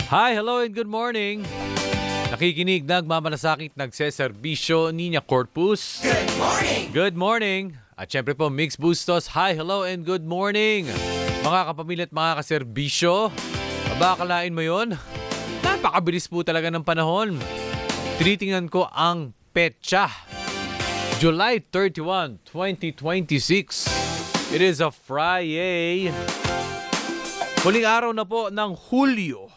Hi, hello and good morning. Nakikinig, nagmamalasakit, nagseserbisyo, Niña Corpus. Good morning! Good morning. At syempre po, Mix Bustos. Hi, hello and good morning. Mga kapamilya at mga kaserbisyo. Akalain mo yun? Napakabilis po talaga ng panahon. Tinitingnan ko ang petsa. July 31, 2026. It is a Friday. Huling araw na po ng Hulyo.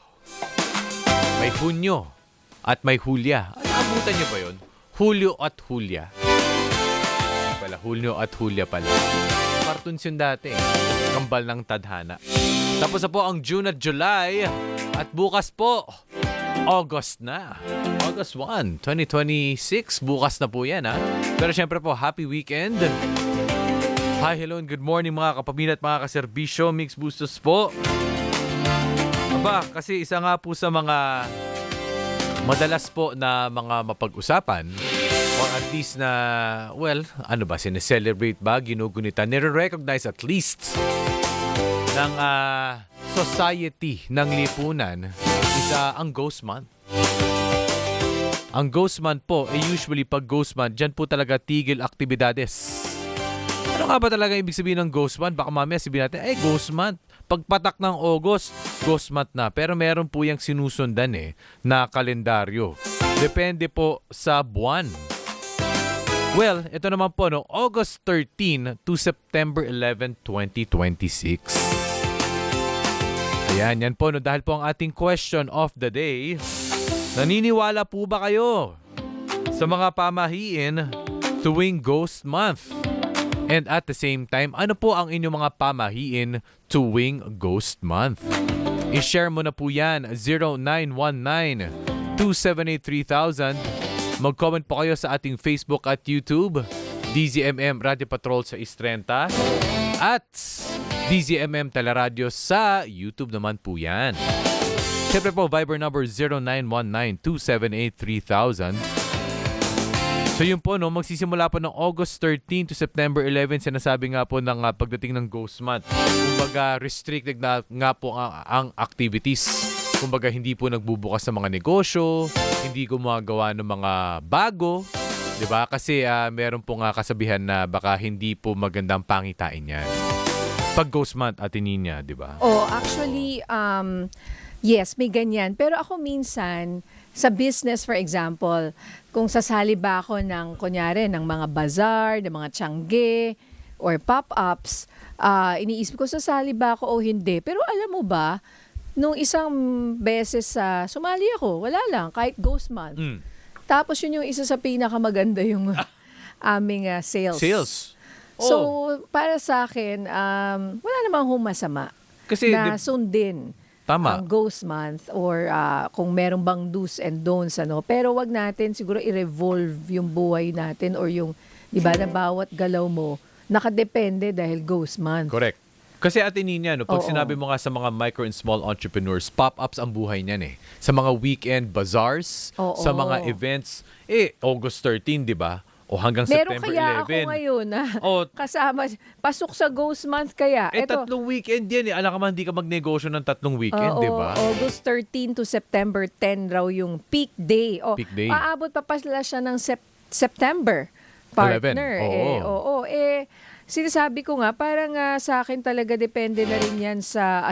May Hunyo at may Hulya. Abutan niyo ba yun? Hulyo at Hulya. Pala, Hulyo at Hulya pala. Cartoons yun dati. Kambal ng tadhana. Tapos na po ang June at July. At bukas po, August na. August 1, 2026. Bukas na po yan, ha? Pero syempre po, happy weekend. Hi, hello, and good morning mga kapamilya at mga kaserbisyo. Mix Bustos po. Aba, kasi isa nga po sa mga madalas po na mga mapag-usapan or at least na, well, ano ba, sineselebrate ba, ginugunita, nire-recognize at least ng society ng lipunan, isa ang Ghost Month. Ang Ghost Month po, usually pag Ghost Month, dyan po talaga tigil aktibidades. Ano nga ba talaga ibig sabihin ng Ghost Month? Baka mamaya sabihin natin, Ghost Month. Pagpatak ng August, Ghost Month na. Pero meron po yung sinusundan na kalendaryo. Depende po sa buwan. Well, ito naman po, no, August 13 to September 11, 2026. Ayan, yan po, no, dahil po ang ating question of the day, naniniwala po ba kayo sa mga pamahiin tuwing Ghost Month? And at the same time, ano po ang inyong mga pamahiin tuwing Ghost Month? I-share mo na po yan, 0919-278-3000. Mag-comment po kayo sa ating Facebook at YouTube, DZMM Radio Patrol sa Istrenta, at DZMM Teleradio sa YouTube naman po yan. Siyempre po, Viber number 0919-278-3000. So yun po, no, magsisimula po ng August 13 to September 11, sinasabi nga po ng pagdating ng Ghost Month. Kumbaga restricted na nga po ang activities. Kumbaga hindi po nagbubukas ng mga negosyo, hindi gumagawa ng mga bago, 'di ba? Kasi meron po nga kasabihan na baka hindi po magandang pangitain 'yan. Pag Ghost Month, Ate Nina, 'di ba? Oh, actually yes, may ganyan. Pero ako minsan sa business, for example, kung sasali ba ako ng, kunyari, ng mga bazaar, ng mga tiyangge, or pop-ups, iniisip ko, sasali ba ako o hindi? Pero alam mo ba, nung isang beses sumali ako, wala lang, kahit Ghost Month. Tapos yun yung isa sa pinakamaganda yung aming sales. Sales? So, para sa akin, wala namang humasama Kasi na sundin tama. ang Ghost Month or kung meron bang do's and don'ts, ano. Pero wag natin siguro i-revolve yung buhay natin or yung, di ba, na bawat galaw mo nakadepende dahil Ghost Month. Correct. Kasi Ate Nina, no, pag sinabi mo nga sa mga micro and small entrepreneurs, pop-ups ang buhay niyan Sa mga weekend bazaars, sa mga events, August 13, di ba? O hanggang Meron September 11. kaya ako ngayon na kasama, pasok sa Ghost Month kaya. Tatlong weekend yan Alam ka man, hindi ka magnegosyo ng tatlong weekend, di ba? August 13 to September 10 raw yung peak day. Peak day. Aabot pa pala siya ng September, partner. 11. Sinasabi ko nga, parang sa akin talaga depende na rin yan sa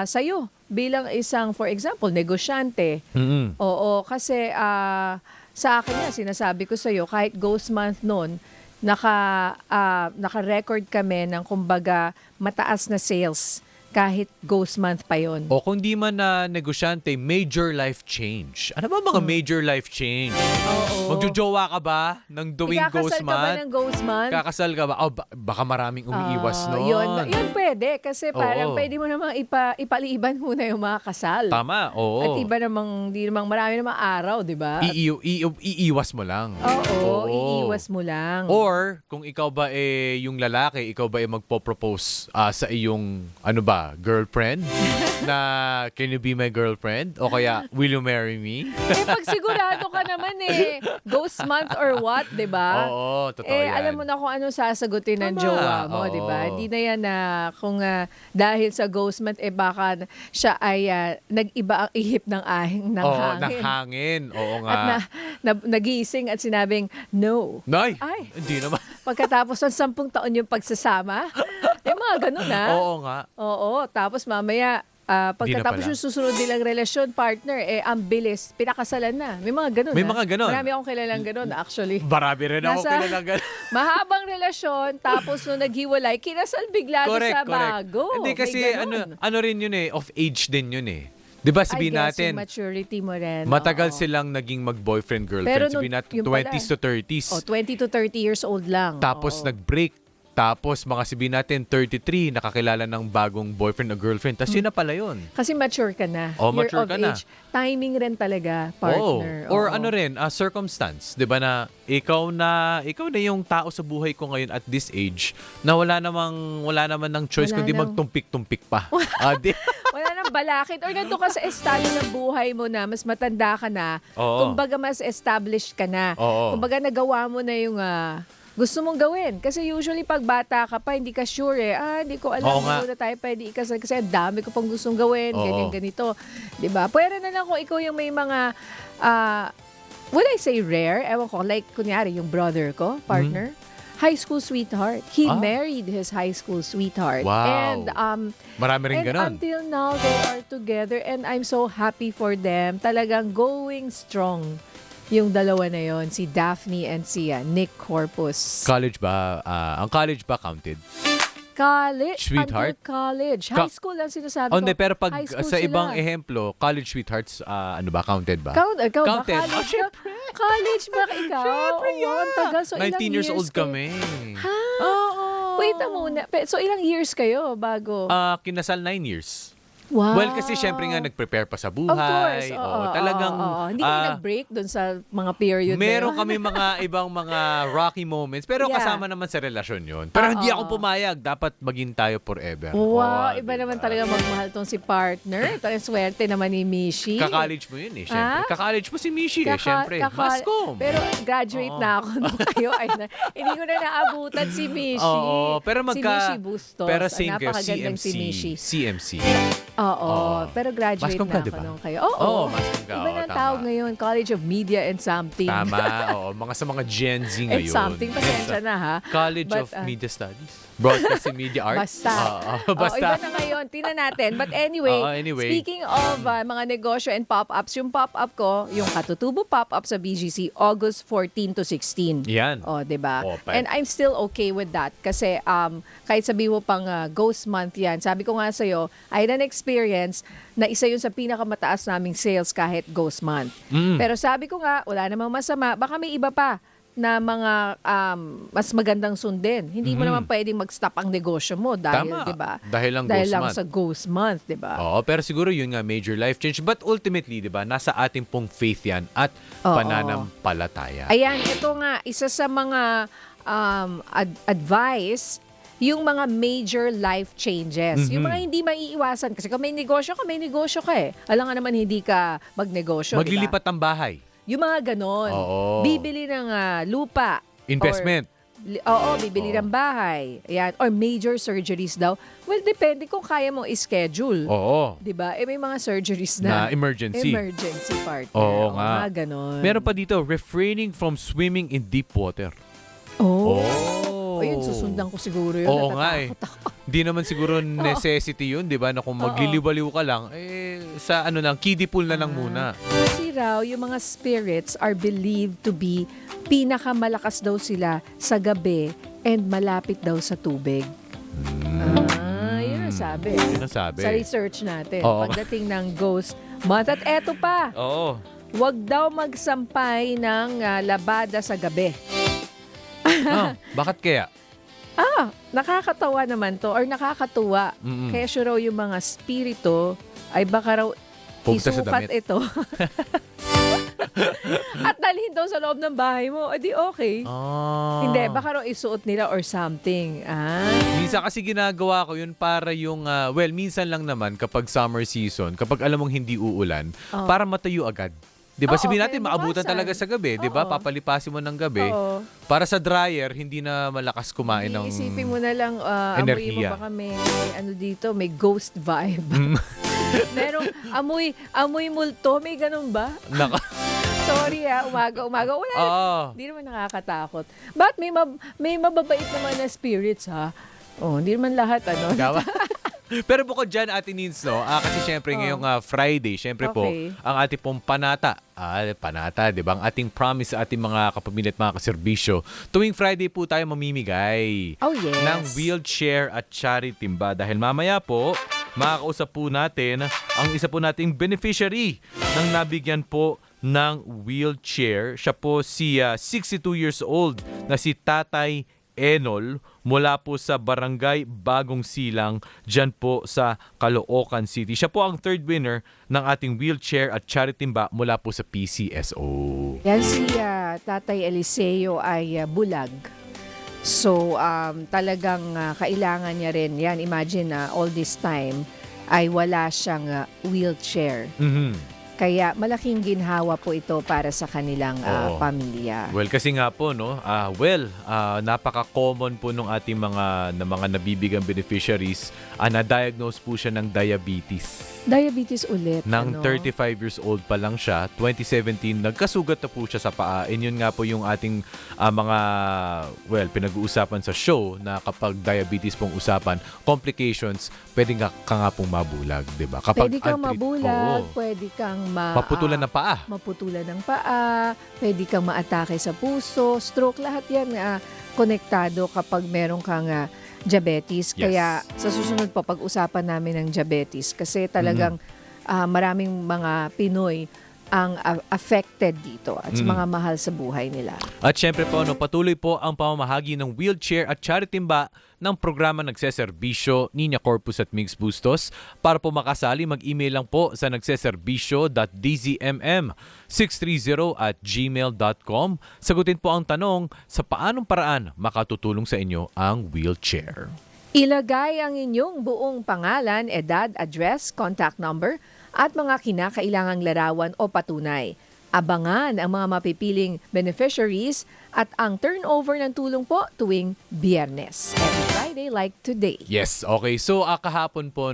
sa'yo. Bilang isang, for example, negosyante. Mm-hmm. Kasi sa akin nga, sinasabi ko sa'yo, kahit Ghost Month noon, naka-record kami ng kumbaga mataas na sales kahit Ghost Month pa yon. O kung di man na negosyante, major life change. Ano ba mga major life change? Magjojowa ka ba ng doing Ghost Month? Kakasal ka ba ng Ghost Month? Kakasal ka ba? Baka maraming umiiwas noon. Yun pwede. Kasi parang pwede mo namang ipaliban muna yung mga kasal. Tama, oo. At iba namang, di namang marami namang araw, di ba? Iiwas mo lang. Oo, iiwas mo lang. Or, kung ikaw ba yung lalaki, ikaw ba magpo-propose sa iyong, girlfriend? Na, can you be my girlfriend? O kaya, will you marry me? Pag sigurado ka na naman eh. Ghost month or what, di ba? Oo, totoo Eh, yan. alam mo na kung ano sasagutin ng Tama, jowa mo, oo. di ba? Hindi na yan na kung dahil sa ghost month, eh baka siya ay nag-iba ang ihip ng ahing ng Oo, hangin. ng hangin. Oo nga. At nagising at sinabing, no. Nay, Ay. hindi naman. Pagkatapos ng 10 taon yung pagsasama, yung mga ganun Oo nga. Oo, tapos mamaya, pagkatapos pala. yung susunod nilang relasyon, partner, ang bilis, pinakasalan na. May mga ganun. May mga ganun. Marami akong kilalang ganun, actually. Marami rin ako kilalang ganun. Mahabang relasyon, tapos nung naghiwalay, kinasal bigla doon sa bago. Hindi May kasi ganun. ano rin yun eh, of age din yun eh. 'Di ba sabihin I guess natin, yung maturity mo rin. matagal oo. silang naging mag-boyfriend Pero girlfriend. nung- Sabihin natin yung 20s to pala. 30s. 20 to 30 years old lang. Tapos Oo. nag-break. Tapos mga sabihin natin 33, nakakilala ng bagong boyfriend o girlfriend. Tapos yun na pala yun. Kasi mature ka na. Oh, Year mature of ka na. age. Timing rin talaga, partner. Oo. Or Oo. ano rin, circumstance. 'Di ba na ikaw na yung tao sa buhay ko ngayon at this age na wala naman ng choice Wala kundi nang- magtumpik-tumpik pa. Wala nang balakid. Or nandun ka sa estado ng buhay mo na, mas matanda ka na. Oo. Kumbaga mas established ka na. Oo. Kumbaga nagawa mo na yung gusto mong gawin. Kasi usually pag bata ka pa, hindi ka sure eh. Hindi ko alam Oo nga. kung na tayo pwede ikasal. Kasi ang dami ko pang gustong gawin. Oo. Ganyan, ganito. Diba? Pwede na lang kung ikaw yung may mga, would I say rare? Ewan ko, like kunyari yung brother ko, partner. High school sweetheart. He married his high school sweetheart. Wow. And Marami rin and ganun. until now, they are together and I'm so happy for them. Talagang going strong yung dalawa na yon, si Daphne and si Nick Corpus. College ba? Ang college ba counted? College? Sweetheart? Under college. High school lang sinasabi ko. Oh, hindi, pero pag High school sa ibang sila. ehemplo, college sweethearts, ano ba, counted ba? Ikaw ba? Counted. College ka? College ba ikaw? Syempre, Oo, ang tagal. So, 19 ilang years old kayo? kami. Ha? Oo. Wait a muna. So, ilang years kayo bago? Kinasal 9 years. Wow. Well, kasi syempre nga nag-prepare pa sa buhay. Of course. Oo, talagang oo. Hindi kayo nag-break doon sa mga period meron na yun? kami mga ibang mga rocky moments, pero Yeah. kasama naman sa relasyon yun. Pero hindi ako pumayag. Dapat maging tayo forever. Wow, Oo, iba diba? naman talaga magmahal tong si partner. Talagang swerte naman ni Mishi. Ka-college mo yun eh, syempre. Ah? Ka-college mo si Mishi eh, syempre. Mascom. Pero graduate na ako nung kayo. Hindi ko na naabutan si Mishi. Oo, pero Si Mishi Bustos. Pero same kayo, Napakagandang CMC. si Mishi. CMC. Oo, pero graduate Mascom na ka, ako diba? nung kayo. Oo, Mascom ka. Iba Oo, na ang tama. tawag ngayon, College of Media and Something. Tama. Oo, sa mga Gen Z And ngayon. something, pasensya na ha. College But, of Media Studies. Broadcast and Media Arts. Basta. Basta. Iba na ngayon. Tingnan natin. But anyway, Anyway. speaking of mga negosyo and pop-ups, yung pop-up ko, yung Katutubo pop-up sa BGC, August 14 to 16. Yan. Oh, 'di ba? Open. And I'm still okay with that kasi kahit sabi mo pang ghost month 'yan. Sabi ko nga sa iyo, I had an experience na isa 'yun sa pinakamataas naming sales kahit ghost month. Pero sabi ko nga, wala namang masama, baka may iba pa na mga mas magandang sundin. Hindi mo naman pwedeng mag-stop ang negosyo mo dahil, Tama. 'di ba? Dahil lang Dahil ghost lang month. sa ghost month, 'di ba? Oo, pero siguro yun nga major life change. But ultimately, di ba, nasa ating pong faith yan at Oo. pananampalataya. Ayan, ito nga, isa sa mga advice, yung mga major life changes. Yung mga hindi maiiwasan. Kasi kung may negosyo ka eh. Alam nga naman hindi ka magnegosyo, Maglilipat ng bahay. diba? Yung mga ganon. Oo. Bibili ng lupa. Investment. Oo, bibili ng bahay. Ayan. Or major surgeries daw. Well, depende kung kaya mo i-schedule. Oo. 'Di ba? May mga surgeries Na na emergency. emergency partner. Oo nga. Mga ganon. Meron pa dito, refraining from swimming in deep water. Oh. Oh. Ayun, susundan ko siguro yun. Oo nga eh. Natatakot ako. Hindi naman siguro necessity yun, di ba? Na kung magliliwaliw ka lang, sa kiddie pool na lang muna. Kasi raw, yung mga spirits are believed to be pinakamalakas daw sila sa gabi and malapit daw sa tubig. Yun ang sabi. Yun ang sabi. Sa research natin. Oo. Pagdating ng ghost month. At eto pa, Oo. wag daw magsampay ng labada sa gabi. Bakit kaya? Nakakatawa naman to or nakakatuwa. Mm-mm. Kaya sure raw yung mga spirito ay baka raw Pumunta sa isukat damit. ito. At dalhin daw sa loob ng bahay mo. Edi okay. Hindi, baka raw isuot nila or something. Minsan kasi ginagawa ko yun para yung, minsan lang naman kapag summer season, kapag alam mong hindi uulan, para matayo agad. Di ba? Oo, Sabihin natin, maabutan kinabukasan. talaga sa gabi. Di ba? Oo. Papalipasin mo ng gabi. Oo. Para sa dryer, hindi na malakas kumain ng Isipin mo na lang, amoy mo enerhiya. baka may ano dito, may ghost vibe. Merong amoy multo, may ganun ba? Naka. Sorry umaga. Wala. Oo. Hindi naman nakakatakot. But may mababait naman na spirits, ha? Oh, hindi naman lahat, ano. Tama. Pero bukod dyan, Ate Nins, no? Kasi syempre ngayong Friday, syempre po, Okay. ang ating pong panata, di ba? Ang ating promise sa ating mga kapamilya at mga kaserbisyo, tuwing Friday po tayo mamimigay Oh, yes. ng wheelchair at charity timba. Dahil mamaya po, makakausap po natin ang isa po nating beneficiary ng nabigyan po ng wheelchair. Siya po si 62 years old na si Tatay Enol mula po sa Barangay Bagong Silang dyan po sa Caloocan City. Siya po ang third winner ng ating wheelchair at charity timba mula po sa PCSO. Yan si Tatay Eliseo ay bulag. So, talagang kailangan niya rin. Yan, imagine all this time ay wala siyang wheelchair. Mhm. Kaya malaking ginhawa po ito para sa kanilang Oo. pamilya. Well, kasi nga po, no, napaka-common po nung ating mga nabibigang beneficiaries, na-diagnose po siya ng diabetes. Diabetes ulit. Nang 35 years old pa lang siya, 2017, nagkasugat na po siya sa paa. And yun nga po yung ating pinag-uusapan sa show na kapag diabetes pong usapan, complications, pwede ka nga pong mabulag, di ba? Pwede kang untreat- mabulag, Oo. pwede kang Maputulan ng paa. maputulan ng paa, pwede kang maatake sa puso, stroke, lahat yan konektado kapag meron kang diabetes. Yes. Kaya sa susunod po, pag-usapan namin ng diabetes kasi talagang maraming mga Pinoy ang affected dito at sa mga mahal sa buhay nila. At syempre po, patuloy po ang pamamahagi ng wheelchair at charity timba ng programa nagseserbisyo Niña Corpus at Mix Bustos. Para po makasali, mag-email lang po sa nagseserbisyo.dzmm630@gmail.com. Sagutin po ang tanong, sa paanong paraan makatutulong sa inyo ang wheelchair? Ilagay ang inyong buong pangalan, edad, address, contact number, at mga kinakailangang larawan o patunay. Abangan ang mga mapipiling beneficiaries at ang turnover ng tulong po tuwing Biyernes. Every Friday like today. Yes, okay. So kahapon po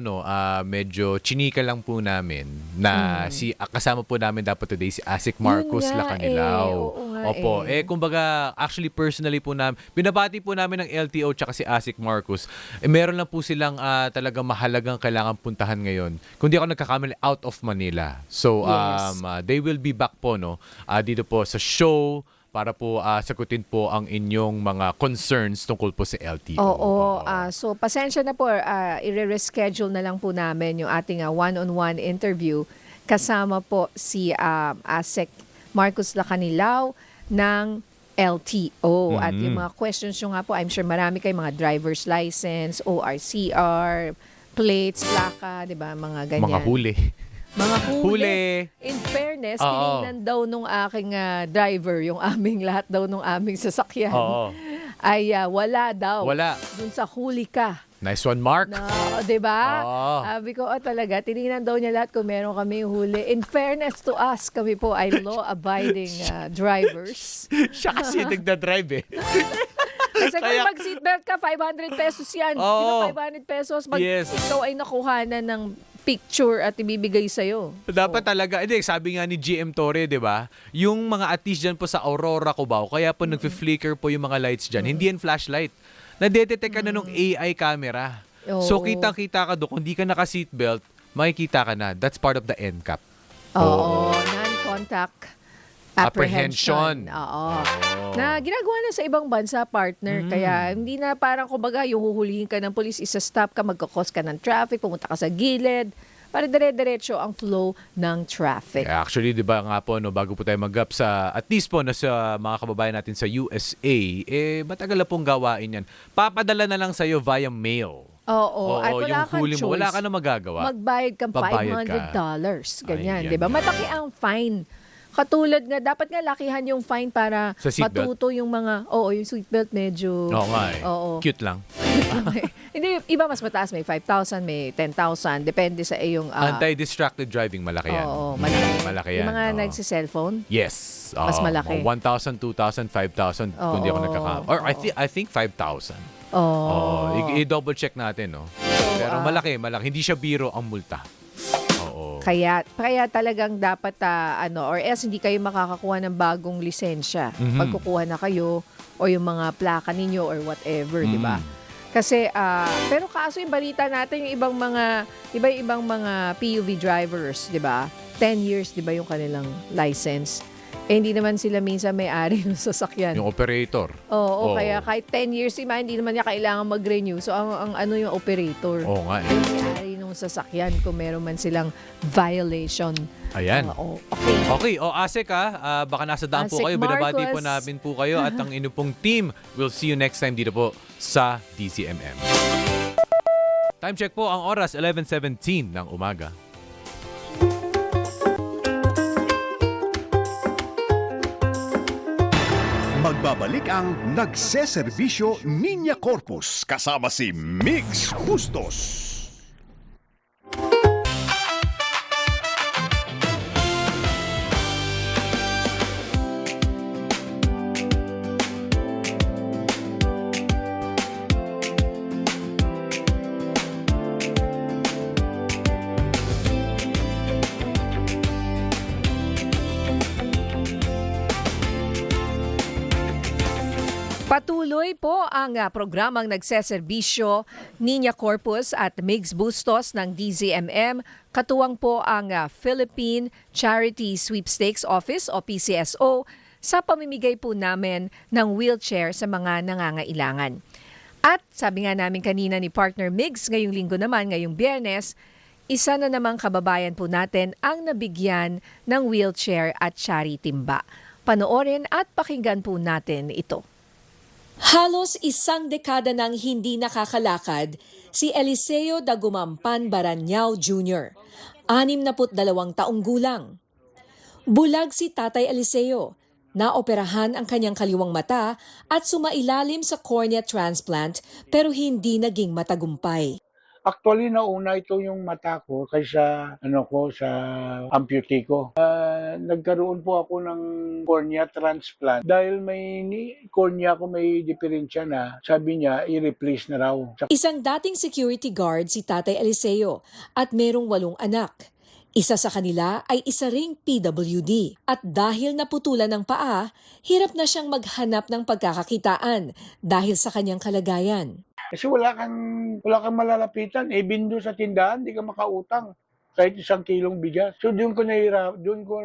medyo chinika lang po namin na kasama po namin dapat today si Asik Marcos Yun nga Lacanilaw. oo nga Opo, kumbaga actually personally po namin, binabati po namin ng LTO tsaka si Asik Marcos. Meron lang po silang talagang mahalagang kailangan puntahan ngayon. Kung di ako nagkakamali, out of Manila. So Yes. they will be back po dito po sa show para po sagutin po ang inyong mga concerns tungkol po sa LTO. Oo. So, pasensya na po. I-reschedule na lang po namin yung ating one-on-one interview kasama po si Asek Marcos Lacanilaw ng LTO. At yung mga questions nyo nga po, I'm sure marami kayong mga driver's license, ORCR, plates, plaka, di ba? Mga ganyan. Mga huli. Mga huli. Huli. In fairness, Oo. tinignan daw nung aking driver, yung aming lahat daw nung aming sasakyan, Oo. ay wala daw. Wala. Dun sa huli ka. Nice one, Mark. Na, di ba? Oo. Sabi ko, talaga, tinignan daw niya lahat kung meron kami huli. In fairness to us, kami po ay law-abiding drivers. Siya kasi nagda-drive Kasi kung Kaya- mag-seatbelt ka, 500 pesos yan. Oo. Di ba 500 pesos? Pag Yes. ikaw ay nakuhanan ng picture at ibibigay sa'yo. Dapat talaga, sabi nga ni GM Torre, di ba? Yung mga atis dyan po sa Aurora, Cubao, kaya po nagfi-flicker po yung mga lights dyan. Hindi yan flashlight. Nadetect ka na nung AI camera. So Oo. kitang-kita ka doon. Kung di ka naka-seatbelt, makikita ka na. That's part of the NCAP. Oo. Non-contact apprehension. Apprehension. Oo. Na ginagawa na sa ibang bansa, partner. Kaya hindi na parang kumbaga yung huhulihin ka ng polis, isa-stop ka, magkakos ka ng traffic, pumunta ka sa gilid, para dire-diretso ang flow ng traffic. Actually, di ba nga po, bago po tayo mag-up sa, at least po, sa mga kababayan natin sa USA, matagal na pong gawain yan. Papadala na lang sa'yo via mail. Oo. At wala yung kang huli choice. mo, wala ka na magagawa. Magbayad kang Babayad ka. $500. Ganyan, Ayan di ba? yan. Mataki ang fine Katulad nga, dapat nga lakihan yung fine para Sa seatbelt? matuto yung mga, yung seatbelt medyo, Oo nga eh. oo. Cute lang. Hindi, iba mas mataas, may 5,000, may 10,000, depende sa iyong, Anti-distracted driving, malaki yan. oo, malaki. Malaki yan. Yung mga oo. nagsi-cellphone, Yes. Mas malaki. 1,000, 2,000, 5,000 kung di ako Oo. nagkaka... Or I think 5,000. I-double check natin, no? Pero malaki. Hindi siya biro ang multa. Oo. Kaya talagang dapat or else hindi kayo makakakuha ng bagong lisensya pag kukuha na kayo o yung mga plaka ninyo or whatever, di ba? Kasi pero kaso yung balita natin yung ibang mga PUV drivers, di ba? 10 years, di ba yung kanilang license? Hindi naman sila minsan may-ari ng sasakyan. Yung operator. Oo, kaya kahit 10 years, hindi naman niya kailangan mag-renew. So, ang ano yung operator? Oo nga eh. May-ari ng sasakyan kung meron man silang violation. Ayan. Okay. Okay, Asek baka nasa daan po Asek kayo. Binabati po Marcos. namin po kayo at ang inyo pong team. We'll see you next time dito po sa DCMM. Time check po ang oras, 11:17 ng umaga. Magbabalik ang nagseserbisyo Niña Corpus kasama si Migs Bustos. Patuloy po ang programang nagseserbisyo Niña Corpus at Migs Bustos ng DZMM. Katuwang po ang Philippine Charity Sweepstakes Office o PCSO sa pamimigay po namin ng wheelchair sa mga nangangailangan. At sabi nga namin kanina ni partner Migs, ngayong linggo naman, ngayong Biyernes, isa na namang kababayan po natin ang nabigyan ng wheelchair at charity timba. Panoorin at pakinggan po natin ito. Halos isang dekada nang hindi nakakalakad si Eliseo Dagumampan Baranyao Jr., 62 taong gulang. Bulag si Tatay Eliseo, naoperahan ang kanyang kaliwang mata at sumailalim sa cornea transplant pero hindi naging matagumpay. Actually, nauna ito yung mata ko kaysa sa amputee ko. Nagkaroon po ako ng cornea transplant dahil may cornea ko may diferensya na. Sabi niya, i-replace na raw. Isang dating security guard si Tatay Eliseo at merong 8 anak. Isa sa kanila ay isa ring PWD. At dahil naputulan ng paa, hirap na siyang maghanap ng pagkakakitaan dahil sa kanyang kalagayan. Kasi wala kang malalapitan. Bindo sa tindahan, di ka makautang. Kahit 1 kilong bigas. So doon ko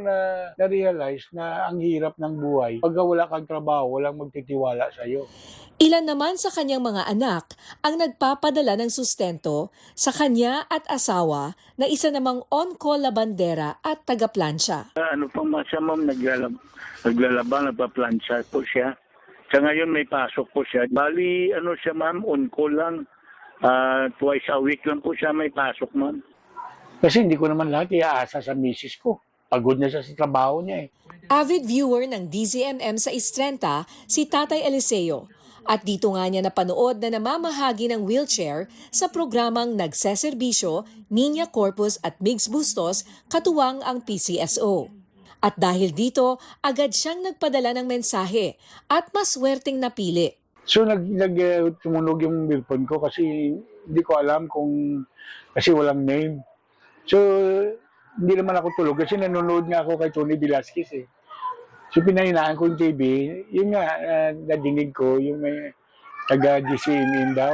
na-realize na ang hirap ng buhay. Pag wala kang trabaho, walang magtitiwala sa'yo. Ilan naman sa kanyang mga anak ang nagpapadala ng sustento sa kanya at asawa na isa namang on-call labandera at taga-plansya. Ano pang siya, ma'am, naglalaba, nagpa-plansya po siya. Sa ngayon may pasok po siya. Bali, siya, ma'am, on-call lang. Twice a week lang po siya may pasok, ma'am. Kasi hindi ko naman lahat iaasa sa misis ko. Pagod na siya sa trabaho niya eh. Avid viewer ng DZMM sa Istrenta, si Tatay Eliseo. At dito nga niya napanood na namamahagi ng wheelchair sa programang nagseserbisyo, Niña Corpus at Migs Bustos, katuwang ang PCSO. At dahil dito, agad siyang nagpadala ng mensahe at maswerteng napili. So tumunog yung cellphone ko kasi hindi ko alam kasi walang name. So hindi naman ako tulog kasi nanonood nga ako kay Tony Velasquez eh. So pinahinaan ko yung TV, yun nga nadinig ko yung may taga-DCMM daw.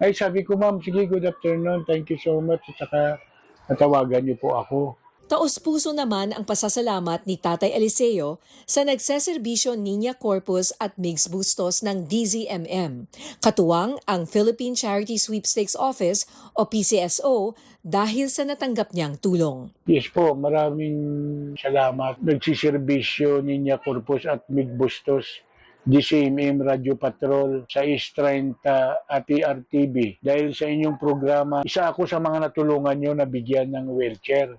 Ay sabi ko, ma'am, sige, good afternoon, thank you so much at saka natawagan niyo po ako. Taos-puso naman ang pasasalamat ni Tatay Eliseo sa nagseserbisyo Niña Corpus at Migs Bustos ng DZMM. Katuwang ang Philippine Charity Sweepstakes Office o PCSO dahil sa natanggap niyang tulong. Yes po, maraming salamat. Nagsiserbisyo Niña Corpus at Migs Bustos, DCMM Radio Patrol sa Istrenta at PRTV. Dahil sa inyong programa, isa ako sa mga natulungan nyo na bigyan ng wheelchair.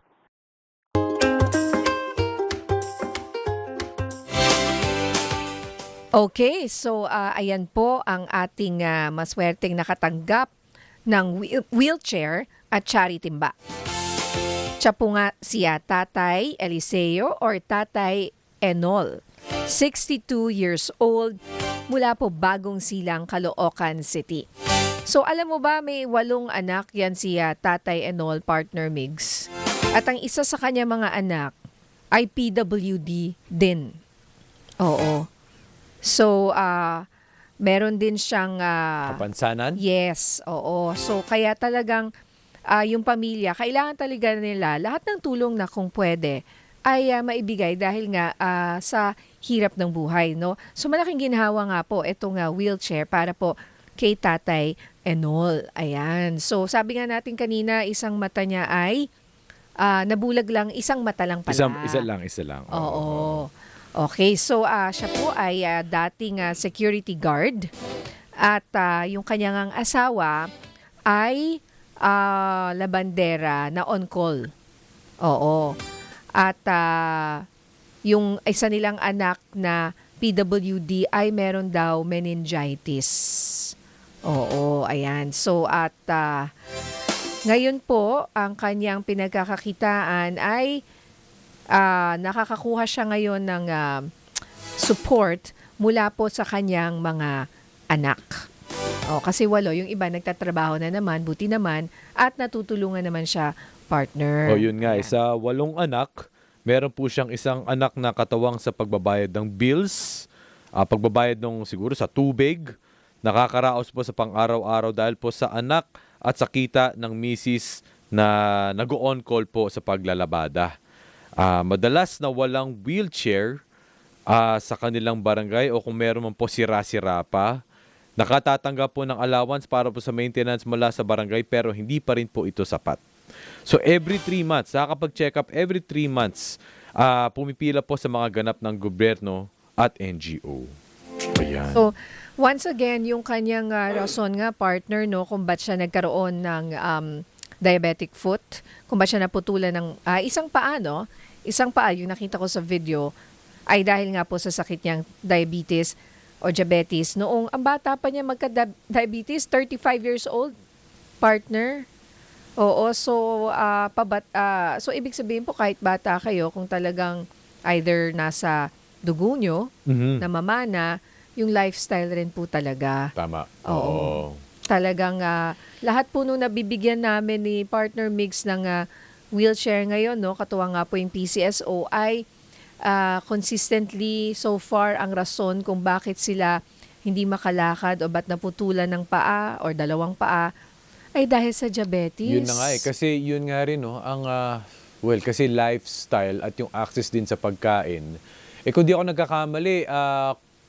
Okay, so ayan po ang ating maswerteng nakatanggap ng wheelchair at charity timba. Siya po nga siya Tatay Eliseo or Tatay Enol. 62 years old, mula po Bagong Silang, Caloocan City. So alam mo ba, may 8 anak yan si Tatay Enol, partner Migs. At ang isa sa kanya mga anak ay PWD din. Oo. So, meron din siyang... Kapansanan? Yes, oo. So, kaya talagang yung pamilya, kailangan talaga nila lahat ng tulong na kung pwede ay maibigay dahil nga sa hirap ng buhay, no? So, malaking ginhawa nga po itong wheelchair para po kay Tatay Enol. Ayan. So, sabi nga natin kanina, isang mata niya ay nabulag lang, isang mata lang pala. Isa lang. Oo. Okay, so siya po ay dating security guard at yung kanyang asawa ay labandera na on-call. Oo. At yung isa nilang anak na PWD ay meron daw meningitis. Oo, ayan. So at ngayon po, ang kanyang pinagkakakitaan ay nakakakuha siya ngayon ng support mula po sa kanyang mga anak. Kasi 8, yung iba nagtatrabaho na naman, buti naman, at natutulungan naman siya partner. Yun nga, sa 8 anak, meron po siyang isang anak na katawang sa pagbabayad ng bills, pagbabayad ng siguro sa tubig, nakakaraos po sa pang-araw-araw dahil po sa anak at sa kita ng misis na nag-on call po sa paglalabada. Madalas na walang wheelchair sa kanilang barangay o kung meron man po sira-sira pa, nakatatanggap po ng allowance para po sa maintenance mula sa barangay pero hindi pa rin po ito sapat. So every 3 months, nakakapag-check up every 3 months, pumipila po sa mga ganap ng gobyerno at NGO. Ayan. So, once again, yung kanyang rason nga, partner, no, kung ba't siya nagkaroon ng diabetic foot, kung ba't siya naputulan ng isang paa, no? Isang paa, yung nakita ko sa video, ay dahil nga po sa sakit niyang diabetes o diabetes. Noong ang bata pa niya magka-diabetes, 35 years old, partner. Oo, so, so ibig sabihin po kahit bata kayo, kung talagang either nasa dugo nyo, na mamana, yung lifestyle rin po talaga. Tama. Oo. Talagang lahat po nung nabibigyan namin ni Partner Mix ng wheelchair ngayon, no, katuwa nga po yung PCSO, ay consistently so far ang rason kung bakit sila hindi makalakad o ba't naputulan ng paa or 2 paa ay dahil sa diabetes. Yun na nga kasi yun nga rin, no, ang, kasi lifestyle at yung access din sa pagkain. Kung di ako nagkakamali,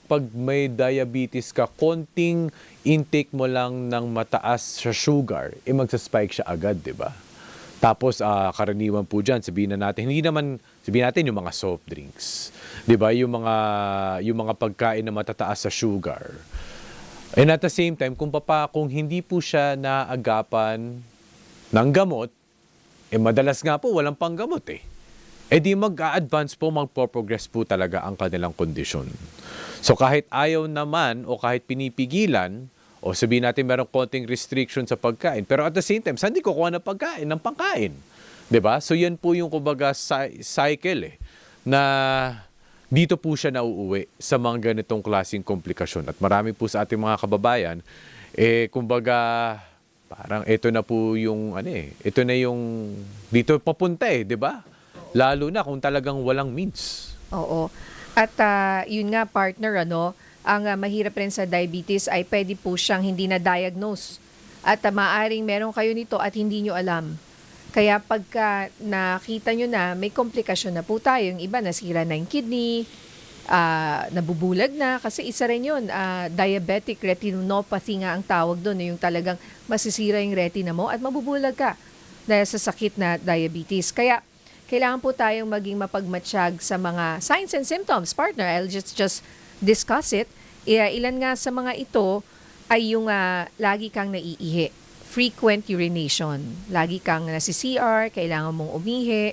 pag may diabetes ka, konting intake mo lang ng mataas sa sugar, magsaspike siya agad, di ba? Tapos, karaniwan po dyan, sabihin natin yung mga soft drinks. Di ba? Yung mga pagkain na matataas sa sugar. And at the same time, kung hindi po siya naagapan ng gamot, madalas nga po, walang panggamot di mag-a-advance po, magpo-progress po talaga ang kanilang kondisyon. So kahit ayaw naman o kahit pinipigilan, o sabihin natin merong konting restriction sa pagkain, pero at the same time, saan di kukuha ng pagkain, ng pangkain? Diba? So yan po yung kumbaga cycle na dito po siya nauuwi sa mga ganitong klaseng komplikasyon. At marami po sa ating mga kababayan, kumbaga parang ito na po yung, ito na yung dito papunta diba? Lalo na kung talagang walang means. Oo. At yun nga, partner, ang mahirap rin sa diabetes ay pwede po siyang hindi na-diagnose. At maaring meron kayo nito at hindi nyo alam. Kaya pagka nakita nyo na, may komplikasyon na po tayo. Yung iba, nasira na yung kidney, nabubulag na. Kasi isa rin yun, diabetic retinopathy nga ang tawag doon. Yung talagang masisira yung retina mo at mabubulag ka dahil sa sakit na diabetes. Kaya kailangan po tayong maging mapagmatsyag sa mga signs and symptoms. Partner, I'll just discuss it. Ilan nga sa mga ito ay yung lagi kang naiihi. Frequent urination. Lagi kang nasi-CR, kailangan mong umihi.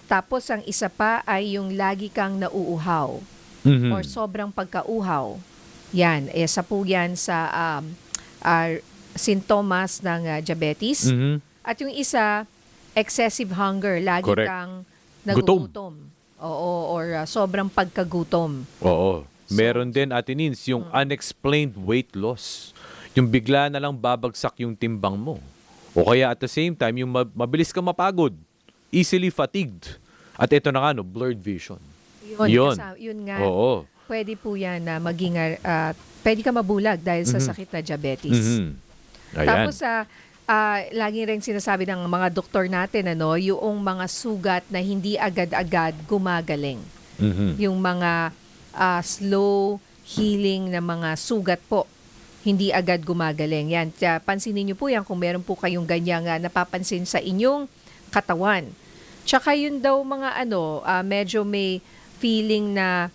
Tapos ang isa pa ay yung lagi kang nauuhaw. Mhm. or sobrang pagkauhaw. Yan, isa po yan sa sintomas ng diabetes. Mhm. At yung isa, excessive hunger. Lagi Correct. kang Gutom. nagugutom. Oo, or sobrang pagkagutom. Oo. Meron din, Ate Nins, yung unexplained weight loss. Yung bigla na lang babagsak yung timbang mo. O kaya at the same time, yung mabilis kang mapagod. Easily fatigued. At ito na nga, no, blurred vision. Yun. Yun nga. Oo. Pwede po yan na maging, pwede ka mabulag dahil sa sakit na diabetes. Mhm. Ayan. Tapos, lagi rin sinasabi ng mga doktor natin, yung mga sugat na hindi agad-agad gumagaling. Mhm. Yung mga slow healing na mga sugat po, hindi agad gumagaling. Yan, pansinin niyo po yan kung meron po kayong ganyang napapansin sa inyong katawan. Tsaka yun daw mga medyo may feeling na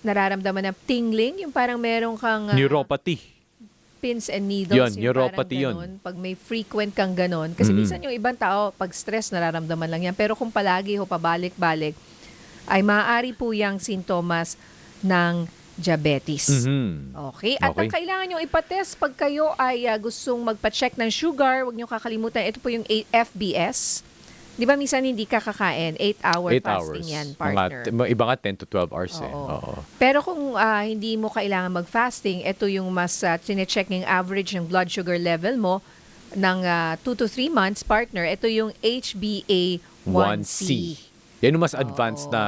nararamdaman ng tingling, yung parang meron kang Neuropathy. pins and needles. Yun, yung neuropathy parang yun. ganun. Pag may frequent kang ganon. Kasi minsan yung ibang tao, pag stress, nararamdaman lang yan. Pero kung palagi o pabalik-balik, ay maaari po yung sintomas ng diabetes. Mhm. Okay. At ang Okay. kailangan nyo ipatest pag kayo ay gustong magpa-check ng sugar, huwag nyo kakalimutan. Ito po yung FBS. Di ba minsan hindi ka kakain? 8-hour 8 fasting hours. yan, partner. Mga iba nga 10 to 12 hours eh. Oo. Oo. Pero kung hindi mo kailangan mag-fasting, ito yung mas chinecheck ng average ng blood sugar level mo ng 2 to 3 months, partner. Ito yung HbA1c. Yan yung mas advanced na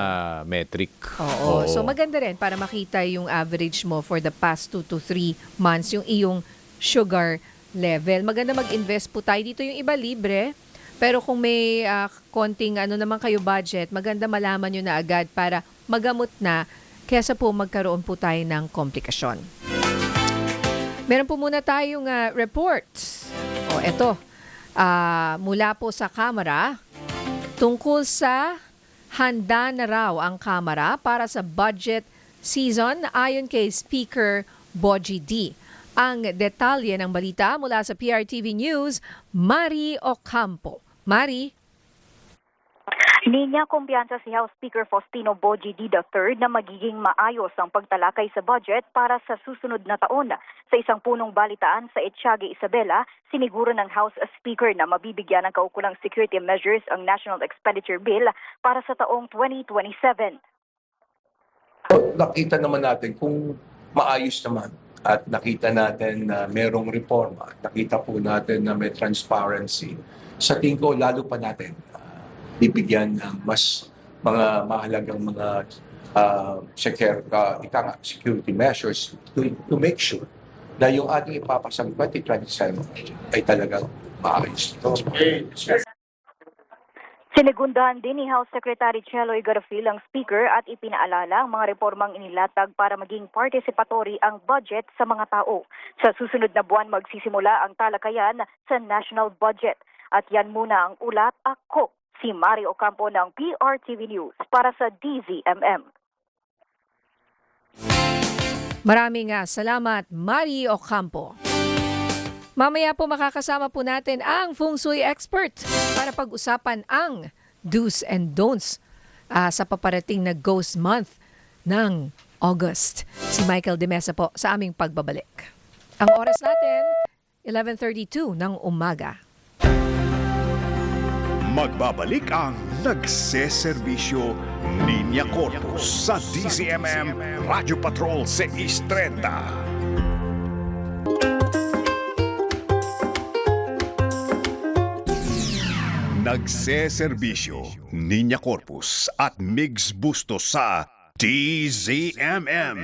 metric. Oo. So maganda rin para makita yung average mo for the past 2 to 3 months, yung iyong sugar level. Maganda mag-invest po tayo dito. Yung iba libre. Pero kung may konting naman kayo budget, maganda malaman nyo na agad para magamot na kaysa po magkaroon po tayo ng komplikasyon. Meron po muna tayong report. Eto. Mula po sa Kamara tungkol sa handa na raw ang Kamara para sa budget season ayon kay Speaker Bogie D. Ang detalye ng balita mula sa PRTV News, Mari Ocampo. Mari? Niya kumpiyansa si House Speaker Faustino Bogie D. III na magiging maayos ang pagtalakay sa budget para sa susunod na taon. Sa isang punong balitaan sa Etiaga, Isabela, siniguro ng House Speaker na mabibigyan ng kaukulang security measures ang National Expenditure Bill para sa taong 2027. Nakita naman natin kung maayos naman at nakita natin na merong reforma, nakita po natin na may transparency. Sa tingin ko, lalo pa natin bibigyan ng mas mga mahalagang mga security measures to make sure na yung ating ipapasang 2027 ay talagang maayos. Sinigundahan din ni House Secretary Cheloy Garfil ang Speaker at ipinaalala ang mga reformang inilatag para maging participatory ang budget sa mga tao. Sa susunod na buwan magsisimula ang talakayan sa national budget. At yan muna ang ulat. Ako, si Mari Ocampo ng PRTV News para sa DZMM. Maraming salamat, Mari Ocampo. Mamaya po makakasama po natin ang Feng Shui expert para pag-usapan ang do's and don'ts sa paparating na Ghost Month ng August. Si Michael De Mesa po sa aming pagbabalik. Ang oras natin, 11:32 ng umaga. Magbabalik ang nagseserbisyo Ninya Corpus sa DZMM Radio Patrol 630. Nagseserbisyo Ninya Corpus at Migs Bustos sa DZMM.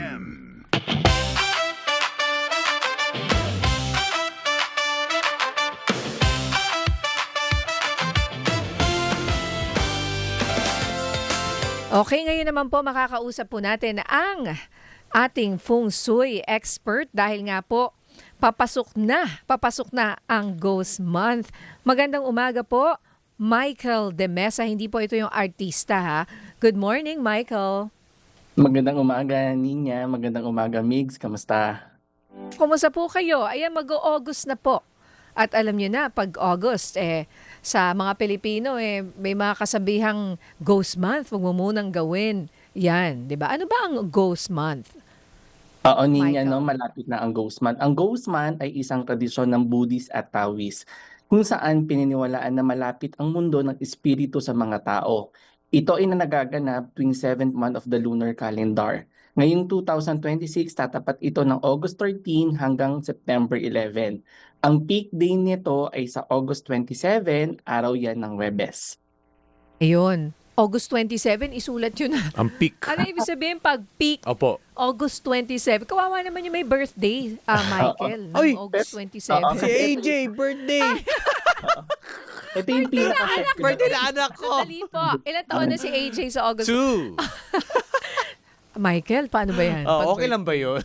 Okay, ngayon naman po makakausap po natin ang ating Feng Shui expert dahil nga po papasok na ang Ghost Month. Magandang umaga po, Michael De Mesa. Hindi po ito yung artista ha. Good morning, Michael. Magandang umaga, Ninya. Magandang umaga, Migs. Kamusta? Kumusta po kayo? Ayan, mag-August na po. At alam niyo na, pag August, sa mga Pilipino, may mga kasabihang Ghost Month. Huwag mo munang gawin Yan, 'di ba? Ano ba ang Ghost Month? Oo, Ninya, Michael. no, malapit na ang Ghost Month. Ang Ghost Month ay isang tradisyon ng Buddhist at Taoist kung saan pininiwalaan na malapit ang mundo ng espiritu sa mga tao. Ito ay nagaganap tuwing 7th month of the lunar calendar. Ngayong 2026, tatapat ito ng August 13 hanggang September 11. Ang peak day nito ay sa August 27, araw yan ng Webes. Ayun. August 27, isulat yun. Ang peak. Ano ibig sabihin pag peak Opo. August 27? Kawawa naman yung may birthday, Michael, ng Ay! August Oo. 27. Si AJ, birthday! Ito yung pinaka birthday na anak ko! Sandali po. Ilan taon na si AJ sa August? 2. Michael, paano ba yan? Pag Okay lang ba yun?